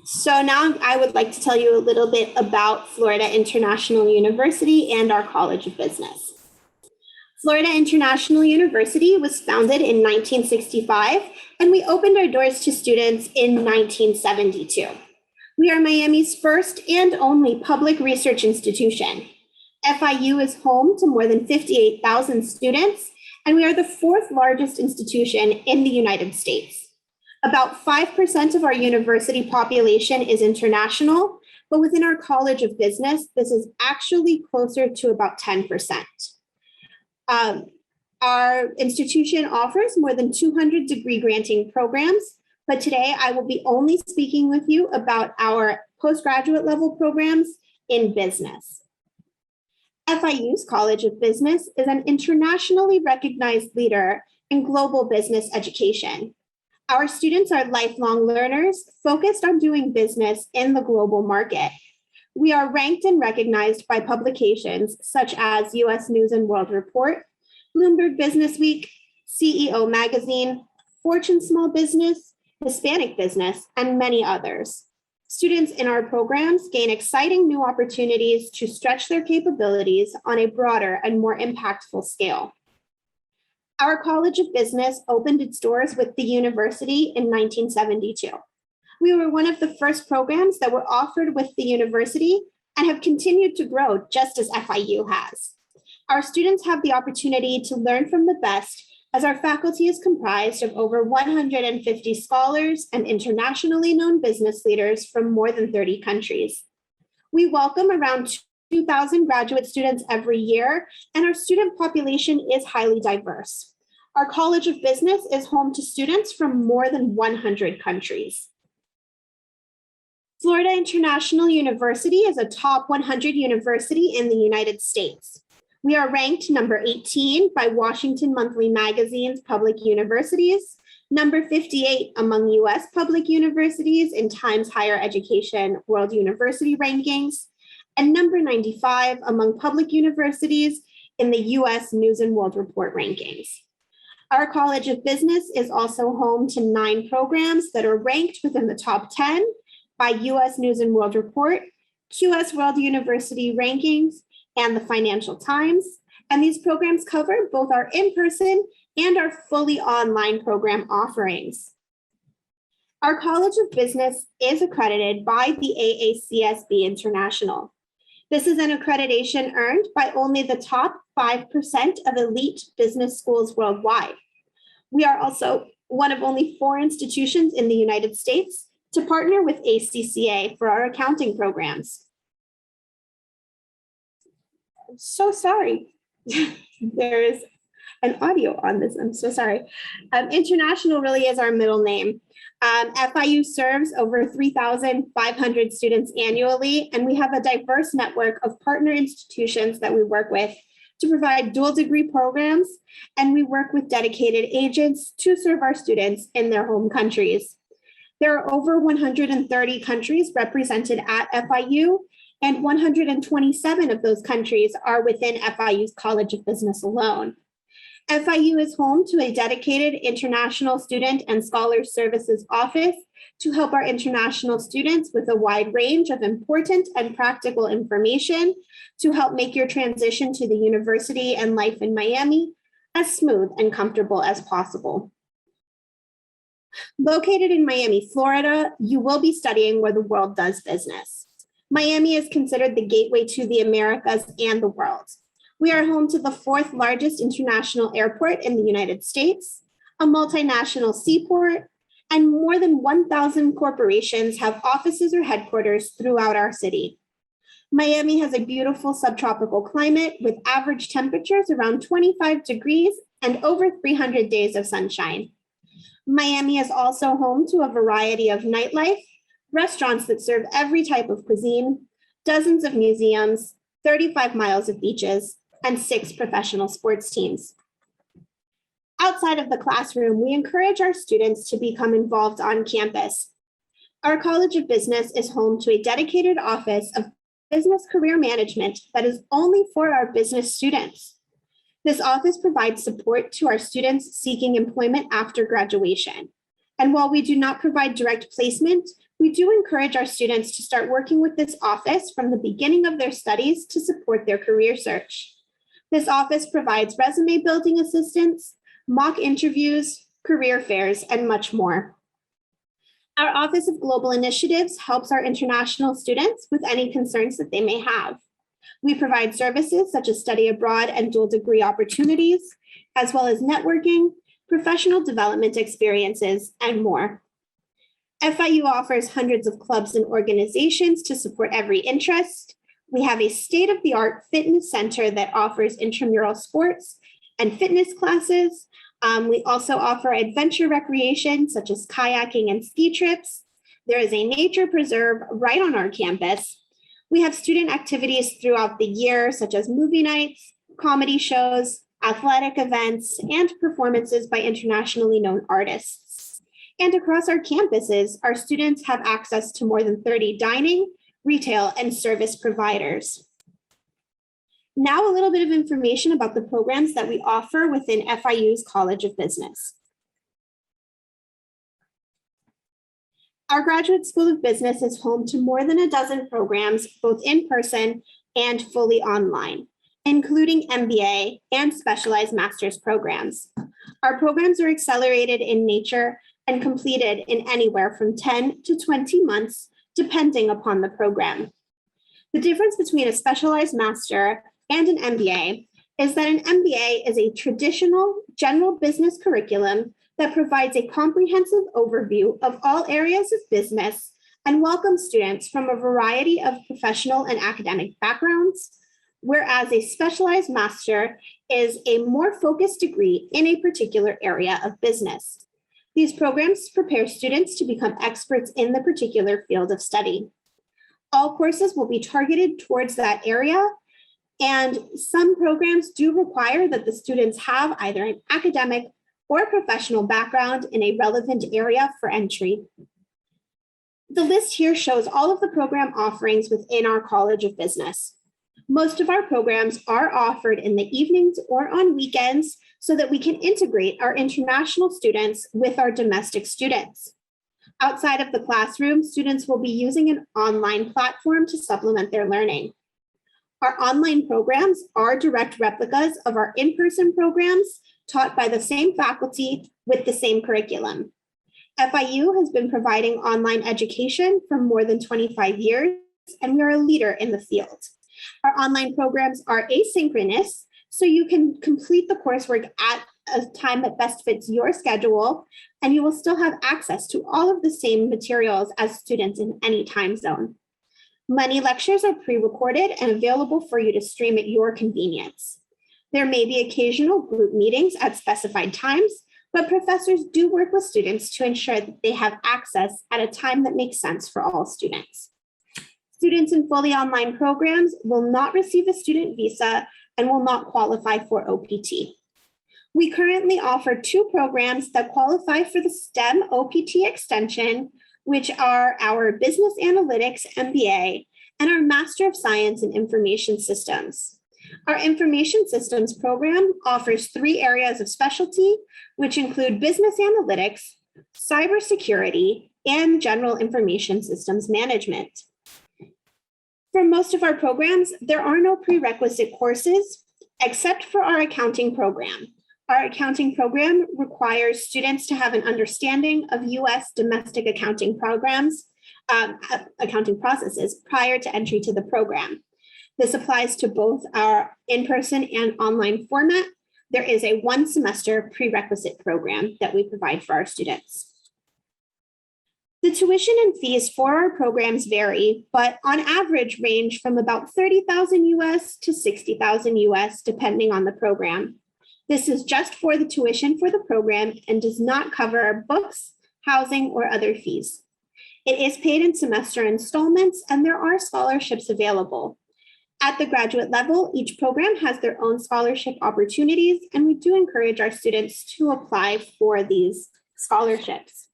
So now I would like to tell you a little bit about Florida International University and our College of Business. Florida International University was founded in 1965, and we opened our doors to students in 1972. We are Miami's first and only public research institution. FIU is home to more than 58,000 students, and we are the fourth largest institution in the United States. About 5% of our university population is international, but within our College of Business, this is actually closer to about 10%. Our institution offers more than 200 degree granting programs, but today I will be only speaking with you about our postgraduate level programs in business. FIU's College of Business is an internationally recognized leader in global business education. Our students are lifelong learners focused on doing business in the global market. We are ranked and recognized by publications such as US News and World Report, Bloomberg Business Week, CEO Magazine, Fortune Small Business, Hispanic Business, and many others. Students in our programs gain exciting new opportunities to stretch their capabilities on a broader and more impactful scale. Our College of Business opened its doors with the university in 1972. We were one of the first programs that were offered with the university and have continued to grow just as FIU has. Our students have the opportunity to learn from the best as our faculty is comprised of over 150 scholars and internationally known business leaders from more than 30 countries. We welcome around 2,000 graduate students every year, and our student population is highly diverse. Our College of Business is home to students from more than 100 countries. Florida International University is a top 100 university in the United States. We are ranked number 18 by Washington Monthly Magazine's Public Universities, number 58 among US public universities in Times Higher Education World University Rankings, and number 95 among public universities in the US News and World Report rankings. Our College of Business is also home to 9 programs that are ranked within the top 10 by US News and World Report, QS World University Rankings, and the Financial Times. And these programs cover both our in-person and our fully online program offerings. Our College of Business is accredited by the AACSB International. This is an accreditation earned by only the top 5% of elite business schools worldwide. We are also one of only 4 institutions in the United States to partner with ACCA for our accounting programs. I'm so sorry. There is an audio on this. I'm so sorry. International really is our middle name. FIU serves over 3,500 students annually, and we have a diverse network of partner institutions that we work with to provide dual degree programs, and we work with dedicated agents to serve our students in their home countries. There are over 130 countries represented at FIU, and 127 of those countries are within FIU's College of Business alone. FIU is home to a dedicated International Student and Scholar Services Office to help our international students with a wide range of important and practical information to help make your transition to the university and life in Miami as smooth and comfortable as possible. Located in Miami, Florida, you will be studying where the world does business. Miami is considered the gateway to the Americas and the world. We are home to the 4th largest international airport in the United States, a multinational seaport, and more than 1,000 corporations have offices or headquarters throughout our city. Miami has a beautiful subtropical climate with average temperatures around 25 degrees and over 300 days of sunshine. Miami is also home to a variety of nightlife, restaurants that serve every type of cuisine, dozens of museums, 35 miles of beaches, and 6 professional sports teams. Outside of the classroom, we encourage our students to become involved on campus. Our College of Business is home to a dedicated office of business career management that is only for our business students. This office provides support to our students seeking employment after graduation. And while we do not provide direct placement, We do encourage our students to start working with this office from the beginning of their studies to support their career search. This office provides resume building assistance, mock interviews, career fairs, and much more. Our Office of Global Initiatives helps our international students with any concerns that they may have. We provide services such as study abroad and dual degree opportunities, as well as networking, professional development experiences, and more. FIU offers hundreds of clubs and organizations to support every interest. We have a state-of-the-art fitness center that offers intramural sports and fitness classes. We also offer adventure recreation such as kayaking and ski trips. There is a nature preserve right on our campus. We have student activities throughout the year such as movie nights, comedy shows, athletic events, and performances by internationally known artists. And across our campuses, our students have access to more than 30 dining, retail, and service providers. Now a little bit of information about the programs that we offer within FIU's College of Business. Our Graduate School of Business is home to more than a dozen programs, both in person and fully online, including MBA and specialized master's programs. Our programs are accelerated in nature and completed in anywhere from 10 to 20 months, depending upon the program. The difference between a specialized master and an MBA is that an MBA is a traditional general business curriculum that provides a comprehensive overview of all areas of business and welcomes students from a variety of professional and academic backgrounds, whereas a specialized master is a more focused degree in a particular area of business. These programs prepare students to become experts in the particular field of study. All courses will be targeted towards that area, and some programs do require that the students have either an academic or professional background in a relevant area for entry. The list here shows all of the program offerings within our College of Business. Most of our programs are offered in the evenings or on weekends so that we can integrate our international students with our domestic students. Outside of the classroom, students will be using an online platform to supplement their learning. Our online programs are direct replicas of our in-person programs taught by the same faculty with the same curriculum. FIU has been providing online education for more than 25 years, and we are a leader in the field. Our online programs are asynchronous, so you can complete the coursework at a time that best fits your schedule, and you will still have access to all of the same materials as students in any time zone. Many lectures are pre-recorded and available for you to stream at your convenience. There may be occasional group meetings at specified times, but professors do work with students to ensure that they have access at a time that makes sense for all students. Students in fully online programs will not receive a student visa and will not qualify for OPT. We currently offer 2 programs that qualify for the STEM OPT extension, which are our Business Analytics MBA and our Master of Science in Information Systems. Our Information Systems program offers 3 areas of specialty, which include business analytics, cybersecurity, and general information systems management. For most of our programs, there are no prerequisite courses except for our accounting program. Our accounting program requires students to have an understanding of U.S. domestic accounting programs, accounting processes prior to entry to the program. This applies to both our in-person and online format. There is a 1-semester prerequisite program that we provide for our students. The tuition and fees for our programs vary, but on average range from about $30,000 US to $60,000 US, depending on the program. This is just for the tuition for the program and does not cover books, housing, or other fees. It is paid in semester installments, and there are scholarships available. At the graduate level, each program has their own scholarship opportunities, and we do encourage our students to apply for these scholarships.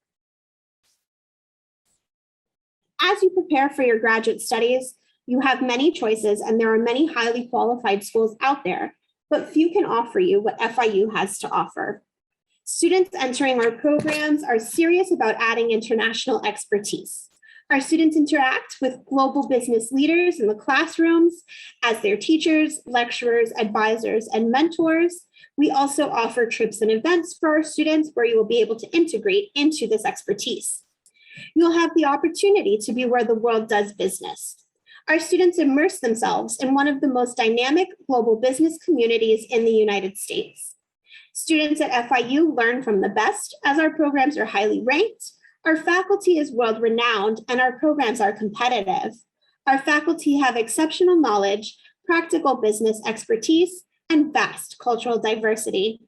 As you prepare for your graduate studies, you have many choices, and there are many highly qualified schools out there, but few can offer you what FIU has to offer. Students entering our programs are serious about adding international expertise. Our students interact with global business leaders in the classrooms as their teachers, lecturers, advisors, and mentors. We also offer trips and events for our students where you will be able to integrate into this expertise. You'll have the opportunity to be where the world does business. Our students immerse themselves in one of the most dynamic global business communities in the United States. Students at FIU learn from the best as our programs are highly ranked, our faculty is world-renowned, and our programs are competitive. Our faculty have exceptional knowledge, practical business expertise, and vast cultural diversity.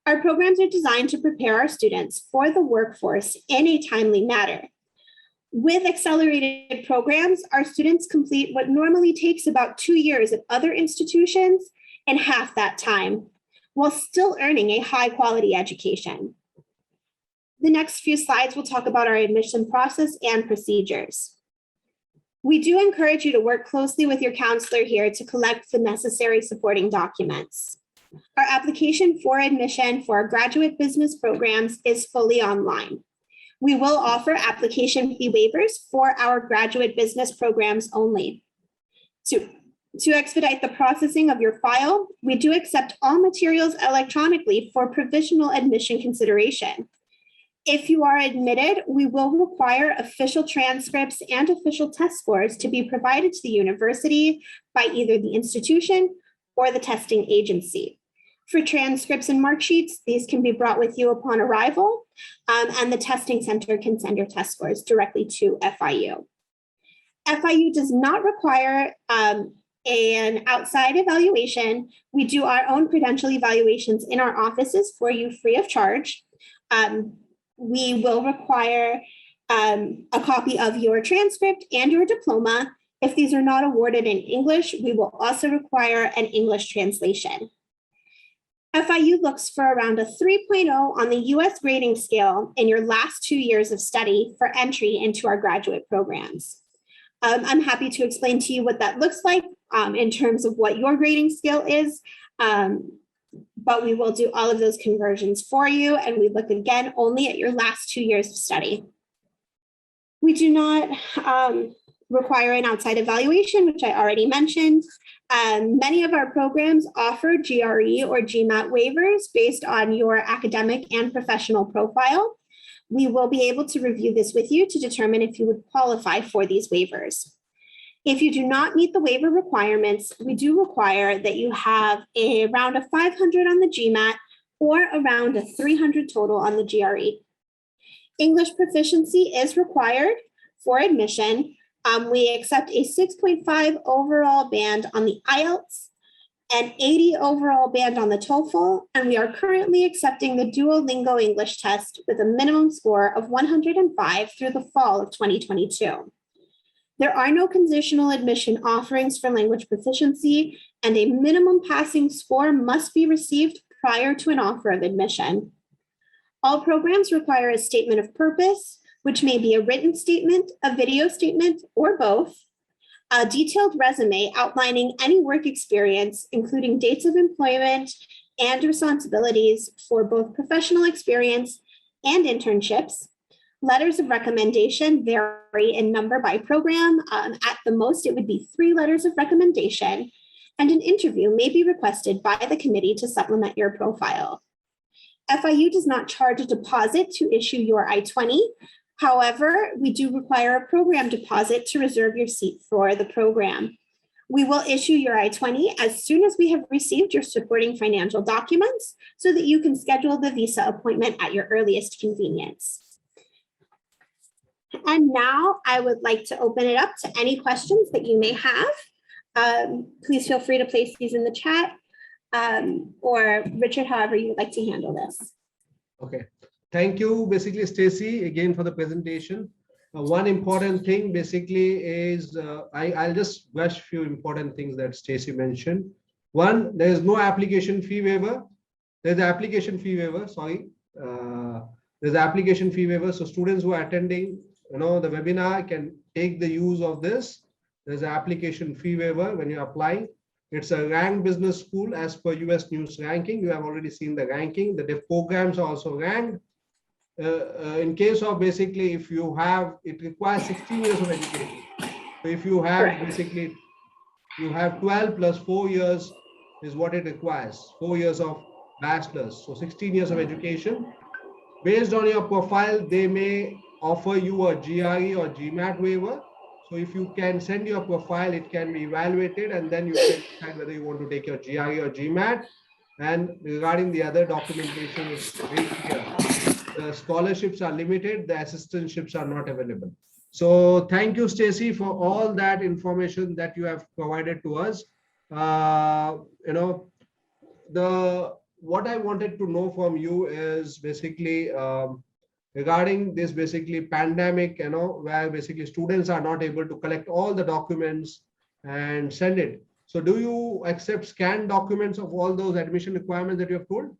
Our programs are designed to prepare our students for the workforce in a timely manner. With accelerated programs, our students complete what normally takes about 2 years at other institutions in half that time, while still earning a high-quality education. The next few slides will talk about our admission process and procedures. We do encourage you to work closely with your counselor here to collect the necessary supporting documents. Our application for admission for our graduate business programs is fully online. We will offer application fee waivers for our graduate business programs only. To expedite the processing of your file, we do accept all materials electronically for provisional admission consideration. If you are admitted, we will require official transcripts and official test scores to be provided to the university by either the institution or the testing agency. For transcripts and mark sheets, these can be brought with you upon arrival, and the testing center can send your test scores directly to FIU. FIU does not require an outside evaluation. We do our own credential evaluations in our offices for you free of charge. We will require a copy of your transcript and your diploma. If these are not awarded in English, we will also require an English translation. FIU looks for around a 3.0 on the US grading scale in your last 2 years of study for entry into our graduate programs. I'm happy to explain to you what that looks like in terms of what your grading scale is, but we will do all of those conversions for you, and we look again only at your last 2 years of study. We do not require an outside evaluation, which I already mentioned. Many of our programs offer GRE or GMAT waivers based on your academic and professional profile. We will be able to review this with you to determine if you would qualify for these waivers. If you do not meet the waiver requirements, we do require that you have around a 500 on the GMAT or around a 300 total on the GRE. English proficiency is required for admission. We accept a 6.5 overall band on the IELTS, an 80 overall band on the TOEFL, and we are currently accepting the Duolingo English test with a minimum score of 105 through the fall of 2022. There are no conditional admission offerings for language proficiency, and a minimum passing score must be received prior to an offer of admission. All programs require a statement of purpose, which may be a written statement, a video statement, or both, a detailed resume outlining any work experience, including dates of employment and responsibilities for both professional experience and internships. Letters of recommendation vary in number by program. At the most, it would be 3 letters of recommendation, and an interview may be requested by the committee to supplement your profile. FIU does not charge a deposit to issue your I-20. However, we do require a program deposit to reserve your seat for the program. We will issue your I-20 as soon as we have received your supporting financial documents so that you can schedule the visa appointment at your earliest convenience. And now I would like to open it up to any questions that you may have. Please feel free to place these in the chat, or Richard, however you would like to handle this. Okay. Thank you, basically, Stacy, again for the presentation. One important thing basically is, I'll just brush a few important things that Stacy mentioned. One, there is no application fee waiver. There's an application fee waiver, sorry. There's an application fee waiver. So students who are attending, the webinar can take the use of this. There's an application fee waiver when you're applying. It's a ranked business school as per US News ranking. You have already seen the ranking. The programs are also ranked. in case of basically, if you have, it requires 16 years of education. So if you have Correct. basically, you have 12 plus 4 years is what it requires, 4 years of bachelor's. So 16 years of education. Based on your profile, they may offer you a GRE or GMAT waiver. So if you can send your profile, it can be evaluated, and then you can decide whether you want to take your GRE or GMAT. And regarding the other documentation, it's very clear. The scholarships are limited, the assistantships are not available. So thank you, Stacy, for all that information that you have provided to us. You know, what I wanted to know from you is basically regarding this basically pandemic, you know, where basically students are not able to collect all the documents and send it. So do you accept scanned documents of all those admission requirements that you have told?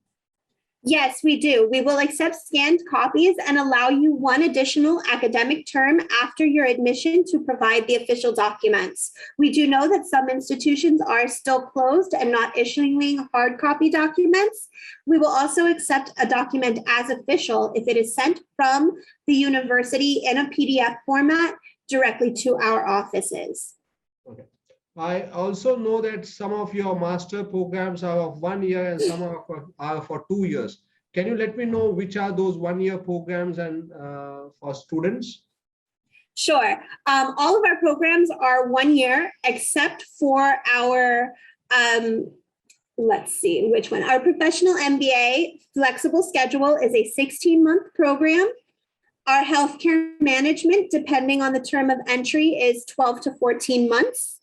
Yes, we do. We will accept scanned copies and allow you one additional academic term after your admission to provide the official documents. We do know that some institutions are still closed and not issuing hard copy documents. We will also accept a document as official if it is sent from the university in a PDF format directly to our offices. Okay. I also know that some of your master programs are of 1 year and some are for 2 years. Can you let me know which are those 1 year programs and for students? Sure. All of our programs are 1 year, except for our, let's see, which one? Our professional MBA flexible schedule is a 16-month program. Our healthcare management, depending on the term of entry, is 12 to 14 months.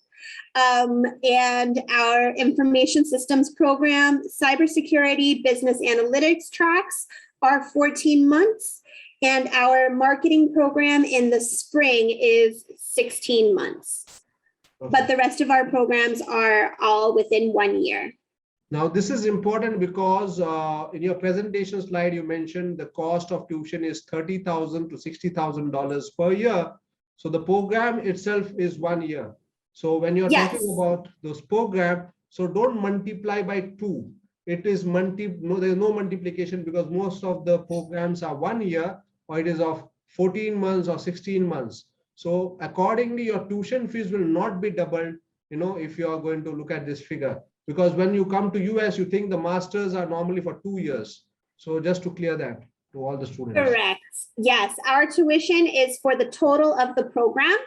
And our information systems program, cybersecurity, business analytics tracks are 14 months. And our marketing program in the spring is 16 months. Okay. But the rest of our programs are all within 1 year. Now, this is important because in your presentation slide, you mentioned the cost of tuition is $30,000 to $60,000 per year. So the program itself is 1 year. So when you're Yes. talking about those program, so don't multiply by 2. It is there's no multiplication because most of the programs are 1 year, or it is of 14 months or 16 months. So accordingly, your tuition fees will not be doubled, you know, if you are going to look at this figure. Because when you come to US, you think the masters are normally for 2 years. So just to clear that to all the students. Correct. Yes, our tuition is for the total of the program.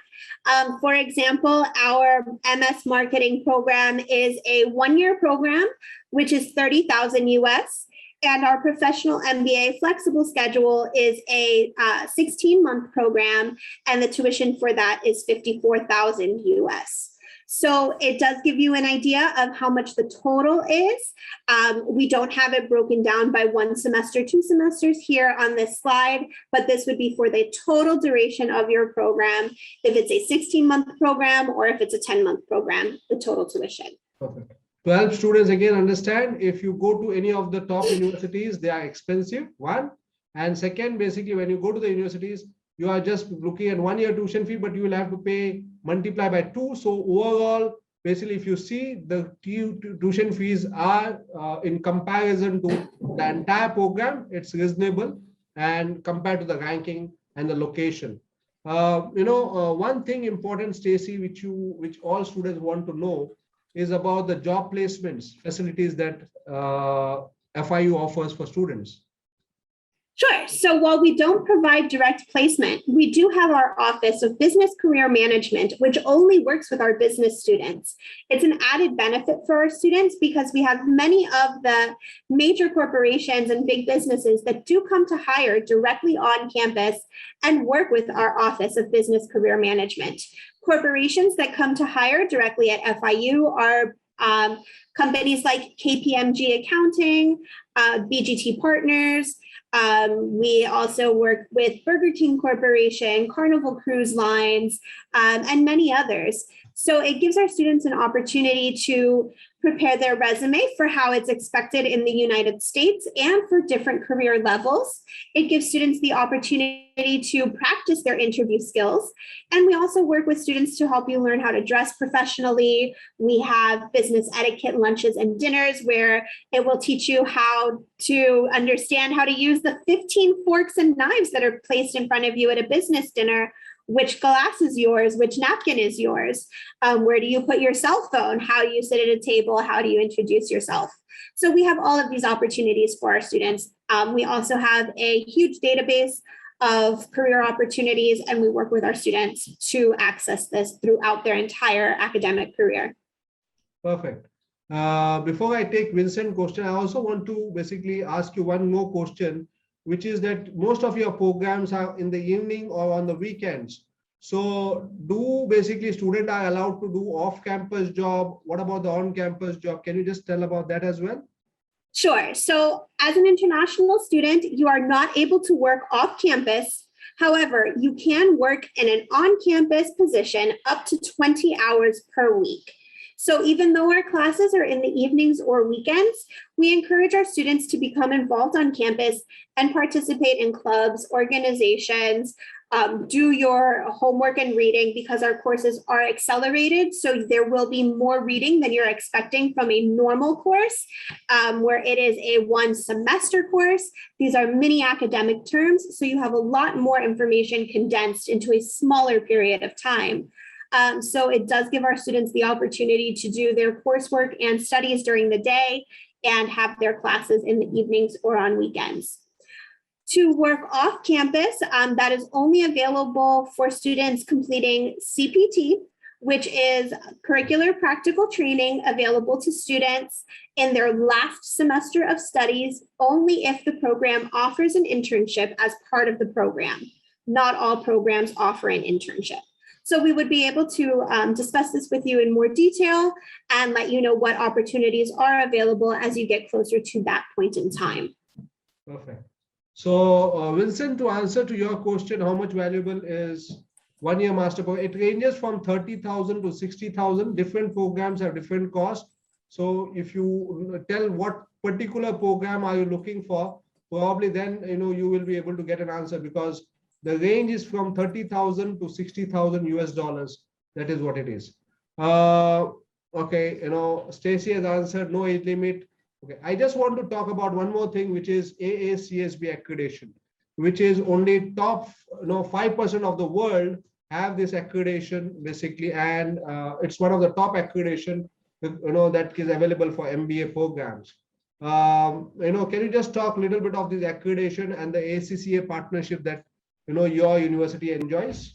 For example, our MS marketing program is a 1 year program, which is 30,000 US. And our professional MBA flexible schedule is a 16-month program, and the tuition for that is 54,000 US. So it does give you an idea of how much the total is. We don't have it broken down by 1 semester, 2 semesters here on this slide, but this would be for the total duration of your program. If it's a 16-month program or if it's a 10-month program, the total tuition. Perfect. To help students again understand, if you go to any of the top universities, they are expensive, one. And second, basically, when you go to the universities, you are just looking at 1 year tuition fee, but you will have to pay multiply by 2. So overall, basically, if you see the tuition fees are in comparison to the entire program, it's reasonable and compared to the ranking and the location. One thing important, Stacy, which all students want to know is about the job placements facilities that FIU offers for students. Sure. So while we don't provide direct placement, we do have our Office of Business Career Management, which only works with our business students. It's an added benefit for our students because we have many of the major corporations and big businesses that do come to hire directly on campus and work with our Office of Business Career Management. Corporations that come to hire directly at FIU are companies like KPMG Accounting, BGT Partners. We also work with Burger King Corporation, Carnival Cruise Lines, and many others. So it gives our students an opportunity to prepare their resume for how it's expected in the United States and for different career levels. It gives students the opportunity to practice their interview skills. And we also work with students to help you learn how to dress professionally. We have business etiquette lunches and dinners where it will teach you how to understand how to use the 15 forks and knives that are placed in front of you at a business dinner. Which glass is yours? Which napkin is yours? Where do you put your cell phone? How do you sit at a table? How do you introduce yourself? So we have all of these opportunities for our students. We also have a huge database of career opportunities, and we work with our students to access this throughout their entire academic career. Perfect. Before I take Vincent's question, I also want to basically ask you one more question, which is that most of your programs are in the evening or on the weekends. So do basically students are allowed to do off-campus job? What about the on-campus job? Can you just tell about that as well? Sure. So as an international student, you are not able to work off campus. However, you can work in an on-campus position up to 20 hours per week. So even though our classes are in the evenings or weekends, we encourage our students to become involved on campus and participate in clubs, organizations, do your homework and reading because our courses are accelerated. So there will be more reading than you're expecting from a normal course, where it is a one semester course. These are mini academic terms. So you have a lot more information condensed into a smaller period of time. So it does give our students the opportunity to do their coursework and studies during the day and have their classes in the evenings or on weekends. To work off campus, that is only available for students completing CPT, which is curricular practical training available to students in their last semester of studies, only if the program offers an internship as part of the program. Not all programs offer an internship. So we would be able to discuss this with you in more detail and let you know what opportunities are available as you get closer to that point in time. Perfect. So Vincent, to answer to your question, how much valuable is one-year master program? It ranges from 30,000 to 60,000. Different programs have different costs. So if you tell what particular program are you looking for, probably then you will be able to get an answer, because the range is from 30,000 to 60,000 US dollars. That is what it is. Okay, Stacy has answered no age limit. Okay, I just want to talk about one more thing, which is AACSB accreditation, which is only top 5% of the world have this accreditation basically, and it's one of the top accreditation that is available for MBA programs. Can you just talk a little bit of this accreditation and the ACCA partnership that your university enjoys?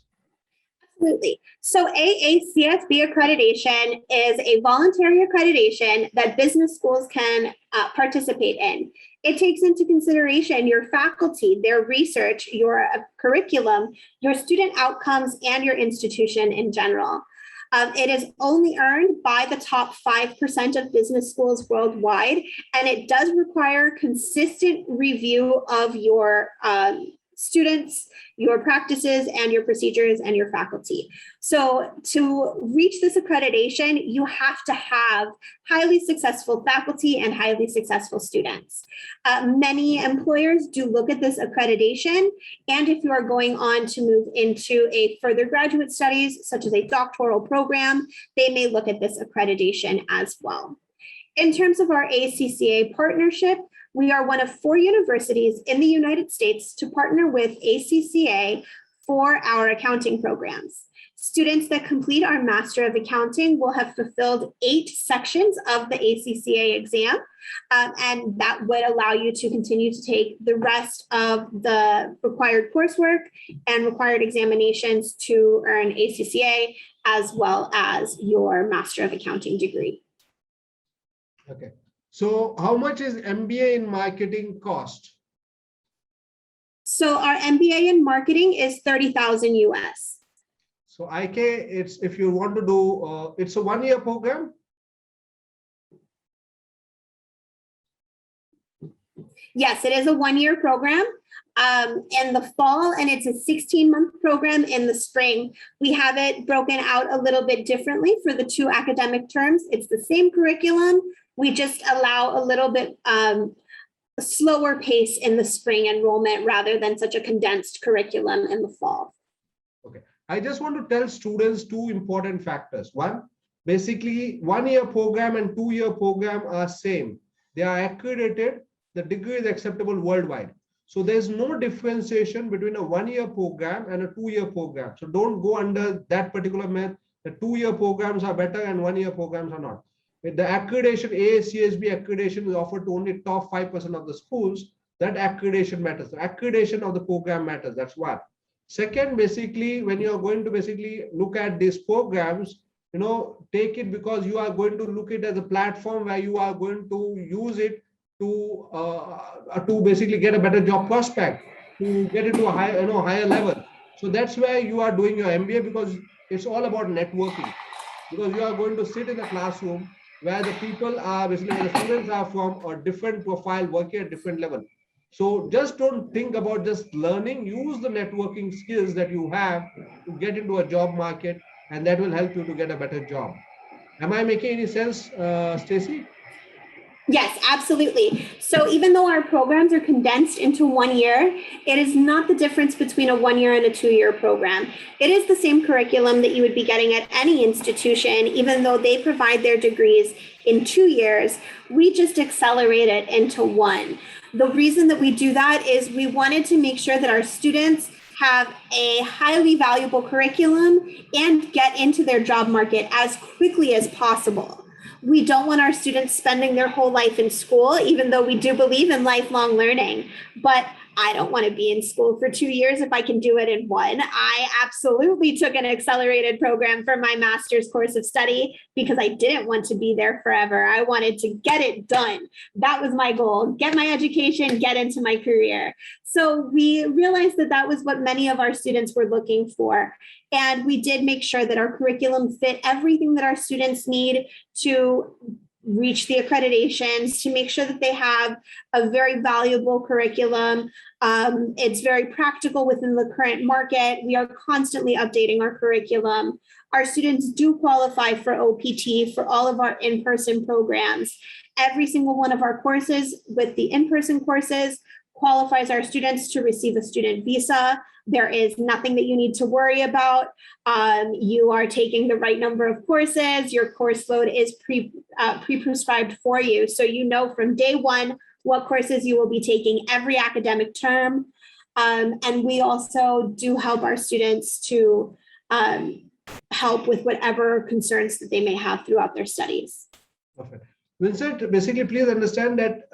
Absolutely. So AACSB Accreditation is a voluntary accreditation that business schools can participate in. It takes into consideration your faculty, their research, your curriculum, your student outcomes, and your institution in general. It is only earned by the top 5% of business schools worldwide, and it does require consistent review of your students, your practices, and your procedures, and your faculty. So to reach this accreditation, you have to have highly successful faculty and highly successful students. Many employers do look at this accreditation, and if you are going on to move into a further graduate studies, such as a doctoral program, they may look at this accreditation as well. In terms of our ACCA partnership, we are one of 4 universities in the United States to partner with ACCA for our accounting programs. Students that complete our Master of Accounting will have fulfilled 8 sections of the ACCA exam, and that would allow you to continue to take the rest of the required coursework and required examinations to earn ACCA, as well as your Master of Accounting degree. Okay. So how much is MBA in marketing cost? So our MBA in marketing is 30,000 US. So IK, it's if you want to do, it's a 1-year program? Yes, it is a 1-year program. in the fall, and it's a 16-month program in the spring. We have it broken out a little bit differently for the 2 academic terms. It's the same curriculum. We just allow a little bit slower pace in the spring enrollment rather than such a condensed curriculum in the fall. Okay. I just want to tell students 2 important factors. One, basically 1-year program and 2-year program are same. They are accredited. The degree is acceptable worldwide. So there's no differentiation between a 1-year program and a 2-year program. So don't go under that particular myth. The 2-year programs are better and 1-year programs are not. With the accreditation, AACSB accreditation is offered to only top 5% of the schools. That accreditation matters. The accreditation of the program matters. That's one. Second, basically, when you are going to basically look at these programs, take it because you are going to look at it as a platform where you are going to use it to basically get a better job prospect, to get into a higher level. So that's where you are doing your MBA, because it's all about networking. Because you are going to sit in a classroom where the people are basically, the students are from a different profile, working at different level. So just don't think about just learning. Use the networking skills that you have to get into a job market, and that will help you to get a better job. Am I making any sense, Stacy? Yes, absolutely. So even though our programs are condensed into 1 year, it is not the difference between a 1-year and a 2-year program. It is the same curriculum that you would be getting at any institution, even though they provide their degrees in 2 years. We just accelerate it into 1. The reason that we do that is we wanted to make sure that our students have a highly valuable curriculum and get into their job market as quickly as possible. We don't want our students spending their whole life in school, even though we do believe in lifelong learning. But I don't want to be in school for 2 years if I can do it in 1. I absolutely took an accelerated program for my master's course of study because I didn't want to be there forever. I wanted to get it done. That was my goal, get my education, get into my career. So we realized that that was what many of our students were looking for. And we did make sure that our curriculum fit everything that our students need to reach the accreditations, to make sure that they have a very valuable curriculum. It's very practical within the current market. We are constantly updating our curriculum. Our students do qualify for OPT for all of our in-person programs. Every single one of our courses with the in-person courses qualifies our students to receive a student visa. There is nothing that you need to worry about. You are taking the right number of courses. Your course load is pre-prescribed for you. So you know from day 1 what courses you will be taking every academic term. And we also do help our students to help with whatever concerns that they may have throughout their studies. Perfect. Vincent, basically, please understand that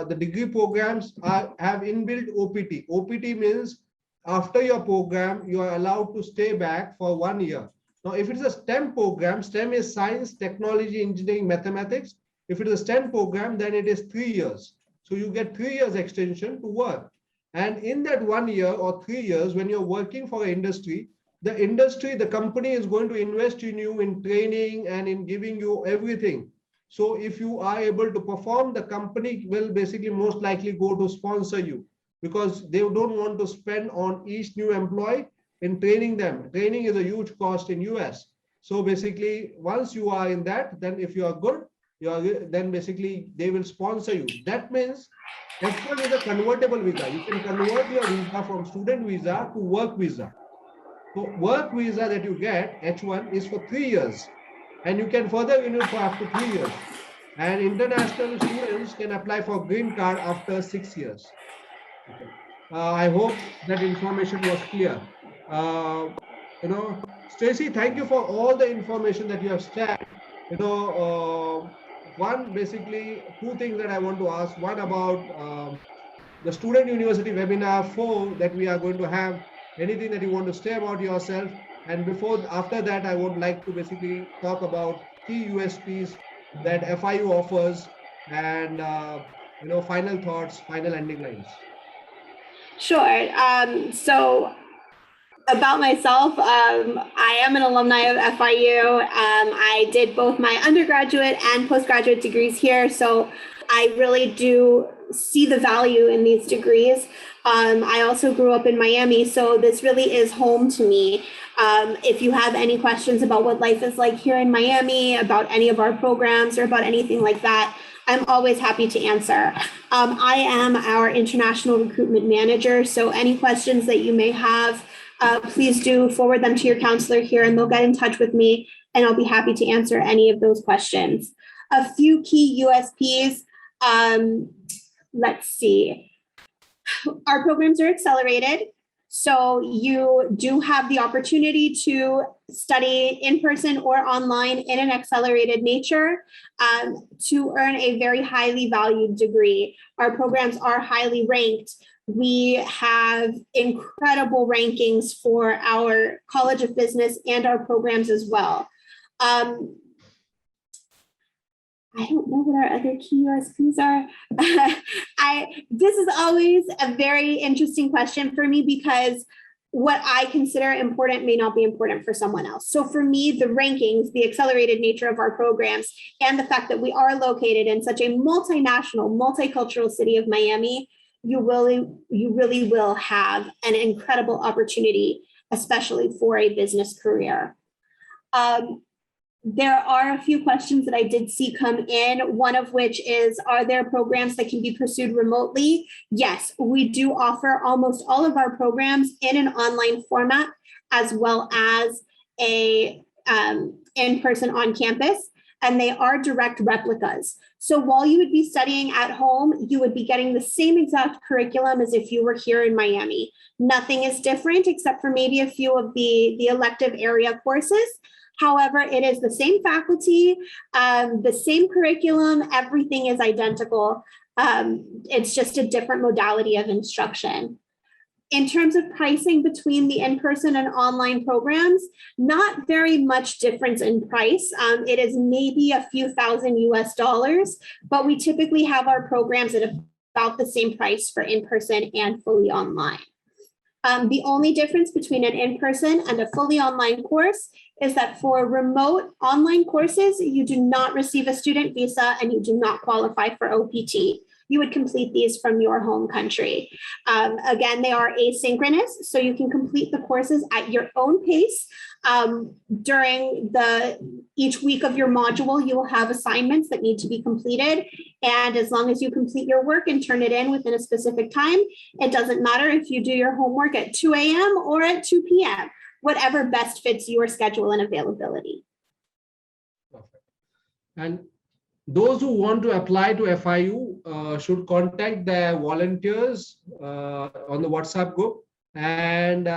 the degree programs have inbuilt OPT. OPT means after your program, you are allowed to stay back for 1 year. Now, if it's a STEM program, STEM is science, technology, engineering, mathematics. If it is a STEM program, then it is 3 years. So you get 3 years extension to work. And in that 1 year or 3 years, when you're working for an industry, the company is going to invest in you in training and in giving you everything. So if you are able to perform, the company will basically most likely go to sponsor you, because they don't want to spend on each new employee in training them. Training is a huge cost in US. So basically, once you are in that, then if you are good, then basically they will sponsor you. That means H1 is a convertible visa. You can convert your visa from student visa to work visa. So work visa that you get, H1, is for 3 years. And you can further renew for up to 3 years. And international students can apply for green card after 6 years. Okay. I hope that information was clear. Stacy, thank you for all the information that you have shared. Basically, 2 things that I want to ask. One about the Student University webinar 4 that we are going to have. Anything that you want to say about yourself? And after that, I would like to basically talk about key USPs that FIU offers, and final thoughts, final ending lines. Sure. So about myself, I am an alumni of FIU. I did both my undergraduate and postgraduate degrees here. So I really do see the value in these degrees. I also grew up in Miami, so this really is home to me. If you have any questions about what life is like here in Miami, about any of our programs, or about anything like that, I'm always happy to answer. I am our international recruitment manager, so any questions that you may have, please do forward them to your counselor here and they'll get in touch with me and I'll be happy to answer any of those questions. A few key USPs. Let's see. Our programs are accelerated. So you do have the opportunity to study in person or online in an accelerated nature to earn a very highly valued degree. Our programs are highly ranked. We have incredible rankings for our College of Business and our programs as well. I don't know what our other key USPs are. This is always a very interesting question for me because what I consider important may not be important for someone else. So for me, the rankings, the accelerated nature of our programs, and the fact that we are located in such a multinational, multicultural city of Miami, you really will have an incredible opportunity, especially for a business career. There are a few questions that I did see come in, one of which is, are there programs that can be pursued remotely? Yes, we do offer almost all of our programs in an online format, as well as a in-person on campus, and they are direct replicas. So while you would be studying at home, you would be getting the same exact curriculum as if you were here in Miami. Nothing is different except for maybe a few of the elective area courses. However, it is the same faculty, the same curriculum, everything is identical. It's just a different modality of instruction. In terms of pricing between the in-person and online programs, not very much difference in price. It is maybe a few thousand US dollars, but we typically have our programs at about the same price for in-person and fully online. The only difference between an in-person and a fully online course is that for remote online courses, you do not receive a student visa and you do not qualify for OPT. You would complete these from your home country. Again, they are asynchronous, so you can complete the courses at your own pace. During each week of your module, you will have assignments that need to be completed. And as long as you complete your work and turn it in within a specific time, it doesn't matter if you do your homework at 2 a.m. or at 2 p.m., whatever best fits your schedule and availability. Perfect. And those who want to apply to FIU should contact their volunteers on the WhatsApp group and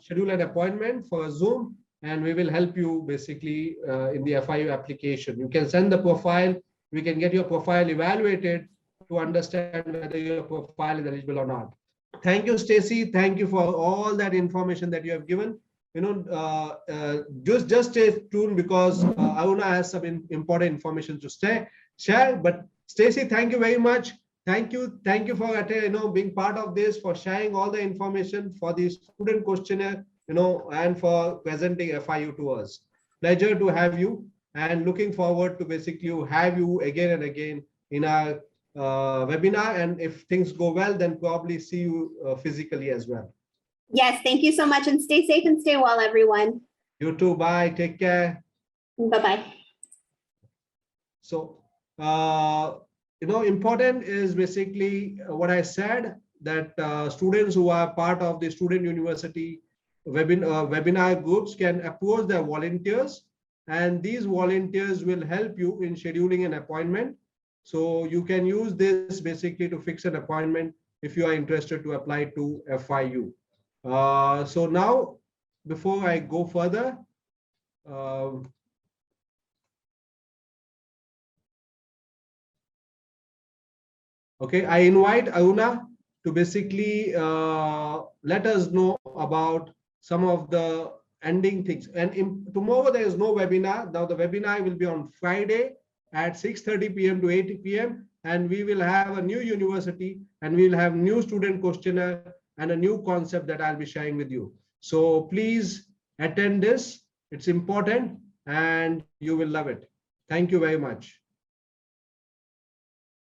schedule an appointment for a Zoom, and we will help you basically in the FIU application. You can send the profile, we can get your profile evaluated to understand whether your profile is eligible or not. Thank you, Stacy. Thank you for all that information that you have given. Just stay tuned because Aruna has some important information to share. But Stacy, thank you very much. Thank you for being part of this, for sharing all the information, for the student questionnaire, and for presenting FIU to us. Pleasure to have you, and looking forward to basically have you again and again in our webinar. And if things go well, then probably see you physically as well. Yes, thank you so much, and stay safe and stay well, everyone. You too. Bye. Take care. Bye-bye. So, important is basically what I said, that students who are part of the Student University webinar groups can approach their volunteers, and these volunteers will help you in scheduling an appointment. So you can use this basically to fix an appointment if you are interested to apply to FIU. So now, before I go further, okay, I invite Aruna to basically let us know about some of the ending things. And tomorrow there is no webinar. Now the webinar will be on Friday at 6:30 p.m. to 8 p.m. And we will have a new university, and we will have new student questionnaire and a new concept that I'll be sharing with you. So please attend this. It's important and you will love it. Thank you very much.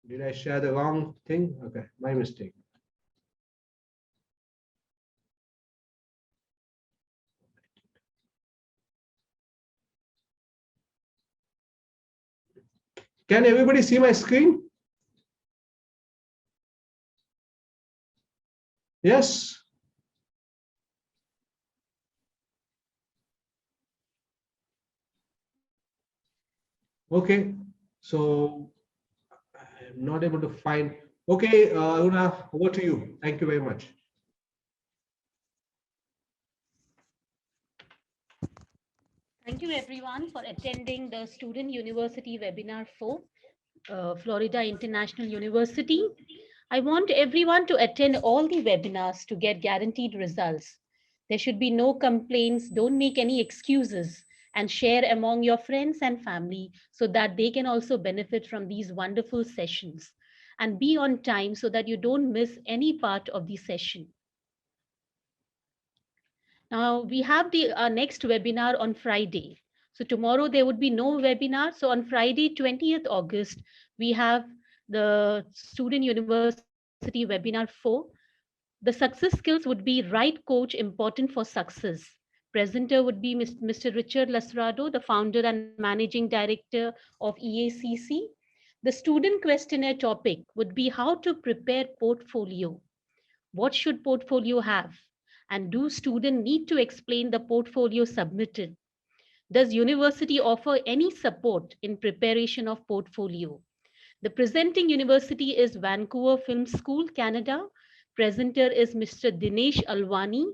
Did I share the wrong thing? Okay, my mistake. Can everybody see my screen? Yes. Okay. So I'm not able to find. Okay, Una, over to you. Thank you very much. Thank you everyone for attending the Student University webinar for Florida International University. I want everyone to attend all the webinars to get guaranteed results. There should be no complaints, don't make any excuses, and share among your friends and family so that they can also benefit from these wonderful sessions. And be on time so that you don't miss any part of the session. Now we have our next webinar on Friday. So tomorrow there would be no webinar. So on Friday, 20th August, we have the Student University webinar 4. The success skills would be right coach important for success. Presenter would be Mr. Richard Lasrado, the founder and managing director of EACC. The student questionnaire topic would be how to prepare portfolio. What should portfolio have? And do students need to explain the portfolio submitted? Does university offer any support in preparation of portfolio? The presenting university is Vancouver Film School, Canada. Presenter is Mr. Dinesh Alwani.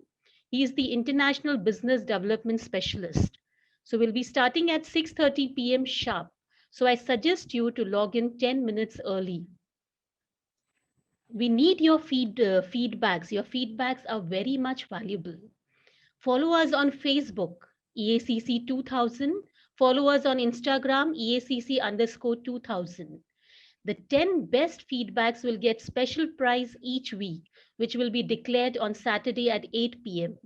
He is the International Business Development Specialist. So we'll be starting at 6:30 p.m. sharp. So I suggest you to log in 10 minutes early. We need your feedbacks. Your feedbacks are very much valuable. Follow us on Facebook, EACC 2000. Follow us on Instagram, EACC_2000. The 10 best feedbacks will get special prize each week, which will be declared on Saturday at 8 p.m.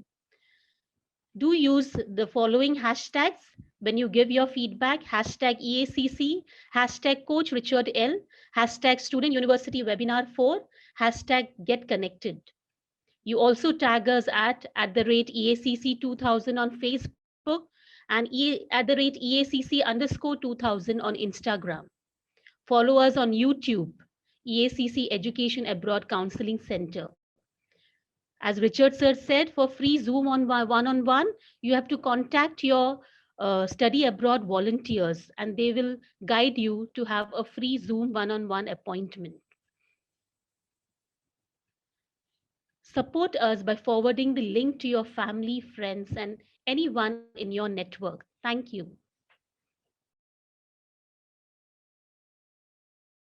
Do use the following hashtags when you give your feedback: hashtag EACC, hashtag Coach Richard L, hashtag Student University Webinar 4, hashtag Get Connected. You also tag us at the rate EACC 2000 on Facebook and at the rate EACC_2000 on Instagram. Follow us on YouTube, EACC-Education Abroad Counseling Center. As Richard Sir said, for free Zoom one-on-one, you have to contact your study abroad volunteers and they will guide you to have a free Zoom one-on-one appointment. Support us by forwarding the link to your family, friends, and anyone in your network. Thank you.